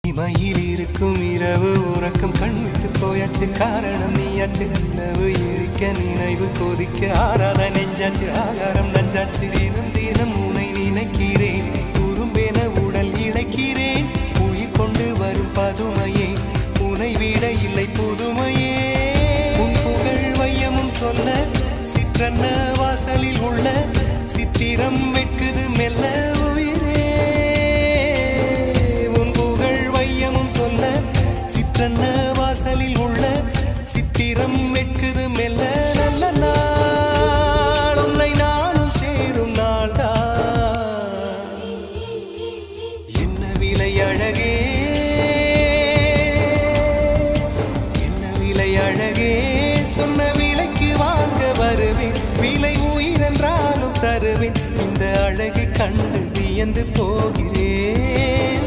இமையில் இருக்கும் இரவு உறக்கம் கண்விட்டு போயாச்சு காரணம் நீயாச்சு நிலவு எரிக்க நினைவு கொதிக்க ஆறாத நெஞ்சாச்சு ஆகாரம் நஞ்சாச்சு தினம் தினம் உனை நினைக்கிறேன் துரும்பென உடல் இழைக்கிறேன் உயிர் கொண்டு வரும் பதுமையே உனை விட இல்லை புதுமையே உன் புகழ் வையமும் சொல்ல சிற்றன்ன வாசலில் உள்ள சித்திரம் வெட்குது மெல்ல சிற்றன்ன வாசலில் உள்ள சித்திரம் வெட்குது மெல்ல நல்ல நாள் உன்னை நானும் சேரும் நாள்தான் என்ன விலை அழகே என்ன விலை அழகே சொன்ன விலைக்கு வாங்க வருவேன் விலை உயிரென்றாலும் தருவேன் இந்த அழகை கண்டு வியந்து போகிறேன்